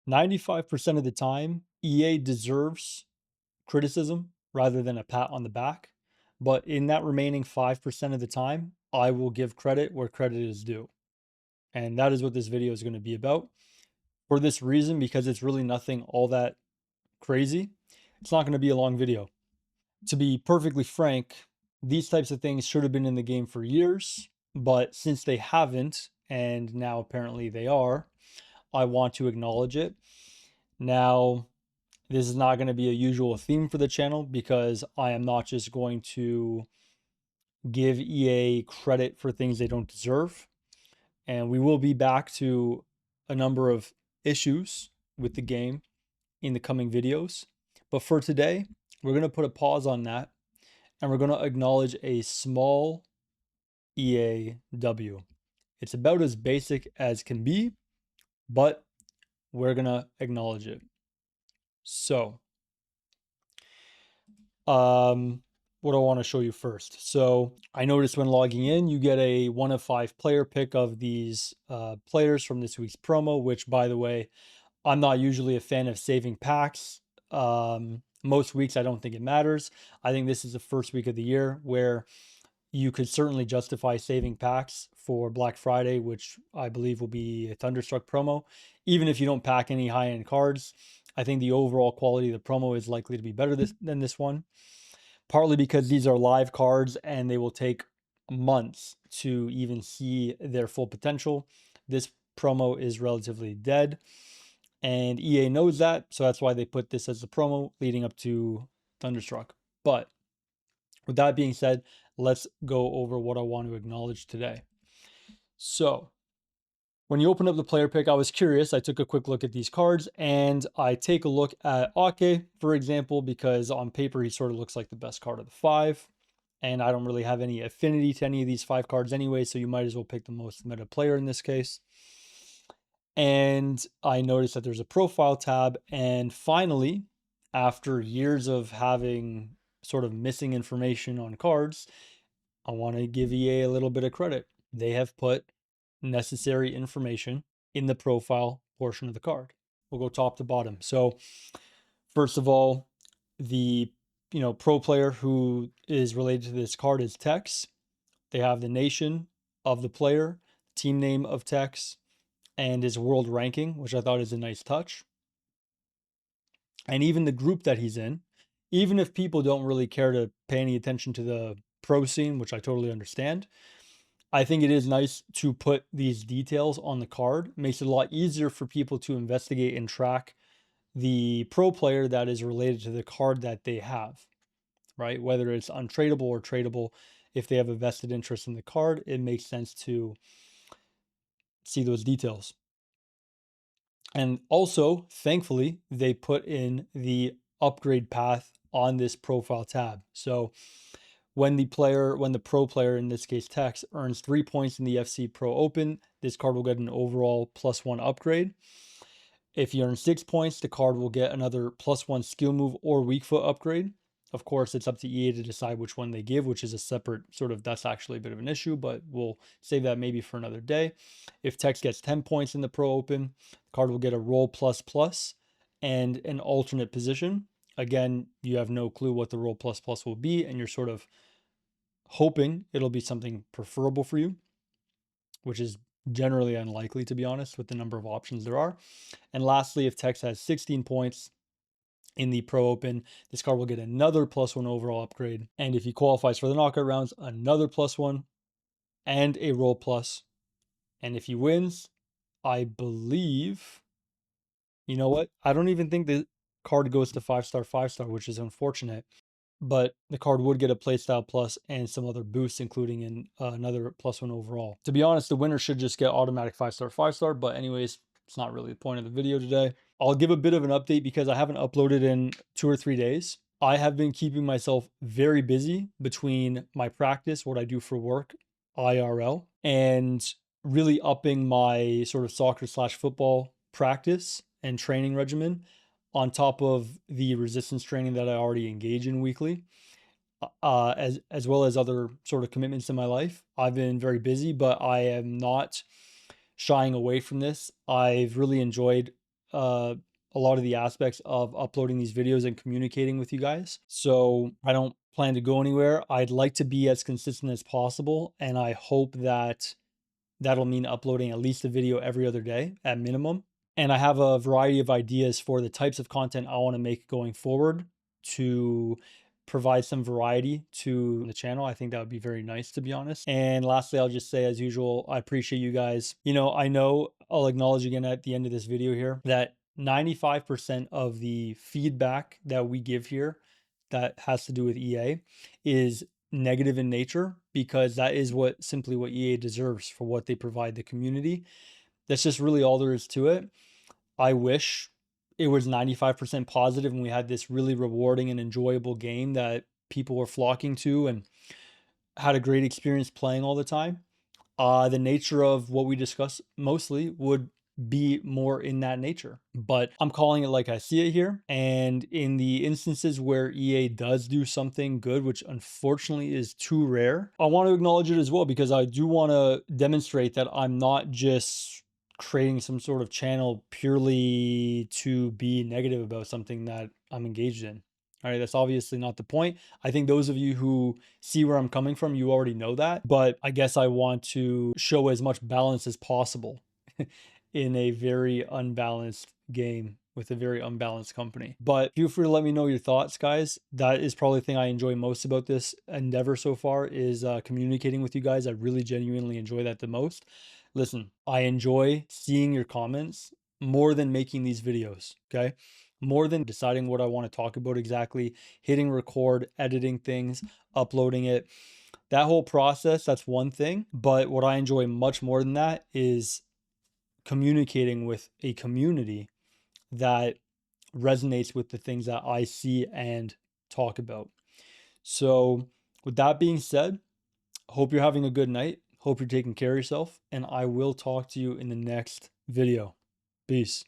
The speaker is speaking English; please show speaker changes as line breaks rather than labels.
95% of the time, EA deserves criticism rather than a pat on the back. But in that remaining 5% of the time, I will give credit where credit is due. And that is what this video is going to be about. For this reason, because it's really nothing all that crazy, it's not going to be a long video. To be perfectly frank, these types of things should have been in the game for years, but since they haven't, and now apparently they are, I want to acknowledge it. Now, this is not going to be a usual theme for the channel because I am not just going to give EA credit for things they don't deserve. And we will be back to a number of issues with the game in the coming videos. But for today, we're going to put a pause on that and we're going to acknowledge a small EA W. It's about as basic as can be, but we're going to acknowledge it. So, what do I want to show you first? So I noticed when logging in, you get a 1 of 5 player pick of these players from this week's promo, which, by the way, I'm not usually a fan of saving packs. Most weeks, I don't think it matters. I think this is the first week of the year where you could certainly justify saving packs for Black Friday, which I believe will be a Thunderstruck promo. Even if you don't pack any high-end cards, I think the overall quality of the promo is likely to be better than this one. Partly because these are live cards and they will take months to even see their full potential. This promo is relatively dead, and EA knows that, so that's why they put this as the promo leading up to Thunderstruck. But with that being said, let's go over what I want to acknowledge today. So, when you open up the player pick, I was curious. I took a quick look at these cards and I take a look at Ake, for example, because on paper he sort of looks like the best card of the 5. And I don't really have any affinity to any of these 5 cards anyway, so you might as well pick the most meta player in this case. And I noticed that there's a profile tab. And finally, after years of having sort of missing information on cards, I want to give EA a little bit of credit. They have put necessary information in the profile portion of the card. We'll go top to bottom. So first of all, the pro player who is related to this card is Tex. They have the nation of the player, team name of Tex, and his world ranking, which I thought is a nice touch. And even the group that he's in, even if people don't really care to pay any attention to the pro scene, which I totally understand, I think it is nice to put these details on the card. It makes it a lot easier for people to investigate and track the pro player that is related to the card that they have, right? Whether it's untradeable or tradable, if they have a vested interest in the card, it makes sense to see those details. And also, thankfully, they put in the upgrade path on this profile tab. So when the pro player, in this case Tex, earns 3 points in the FC Pro Open, this card will get an overall +1 upgrade. If you earn 6 points, the card will get another +1 skill move or weak foot upgrade. Of course, it's up to EA to decide which one they give, which is a separate that's actually a bit of an issue, but we'll save that maybe for another day. If Tex gets 10 points in the Pro Open, the card will get a roll ++ and an alternate position. Again, you have no clue what the roll ++ will be, and you're sort of hoping it'll be something preferable for you, which is generally unlikely, to be honest, with the number of options there are. And lastly, if Tex has 16 points in the Pro Open, this card will get another +1 overall upgrade. And if he qualifies for the knockout rounds, another +1 and a roll plus. And if he wins, I believe, you know what? I don't even think the card goes to 5-star, which is unfortunate. But the card would get a playstyle plus and some other boosts, including in another +1 overall. To be honest, the winner should just get automatic 5-star, but anyways, it's not really the point of the video today. I'll give a bit of an update because I haven't uploaded in 2 or 3 days. I have been keeping myself very busy between my practice, what I do for work, IRL, and really upping my sort of soccer/football practice and training regimen on top of the resistance training that I already engage in weekly, as well as other sort of commitments in my life. I've been very busy, but I am not shying away from this. I've really enjoyed a lot of the aspects of uploading these videos and communicating with you guys. So I don't plan to go anywhere. I'd like to be as consistent as possible, and I hope that that'll mean uploading at least a video every other day at minimum. And I have a variety of ideas for the types of content I want to make going forward to provide some variety to the channel. I think that would be very nice, to be honest. And lastly, I'll just say, as usual, I appreciate you guys. I know I'll acknowledge again at the end of this video here that 95% of the feedback that we give here that has to do with EA is negative in nature, because that is simply what EA deserves for what they provide the community. That's just really all there is to it. I wish it was 95% positive and we had this really rewarding and enjoyable game that people were flocking to and had a great experience playing all the time. The nature of what we discuss mostly would be more in that nature, but I'm calling it like I see it here. And in the instances where EA does do something good, which unfortunately is too rare, I want to acknowledge it as well, because I do want to demonstrate that I'm not just creating some sort of channel purely to be negative about something that I'm engaged in. All right, that's obviously not the point. I think those of you who see where I'm coming from, you already know that, but I guess I want to show as much balance as possible in a very unbalanced game with a very unbalanced company. But feel free to let me know your thoughts, guys. That is probably the thing I enjoy most about this endeavor so far, is communicating with you guys. I really genuinely enjoy that the most. Listen, I enjoy seeing your comments more than making these videos, okay? More than deciding what I want to talk about exactly, hitting record, editing things, uploading it. That whole process, that's one thing. But what I enjoy much more than that is communicating with a community that resonates with the things that I see and talk about. So, with that being said, hope you're having a good night. Hope you're taking care of yourself, and I will talk to you in the next video. Peace.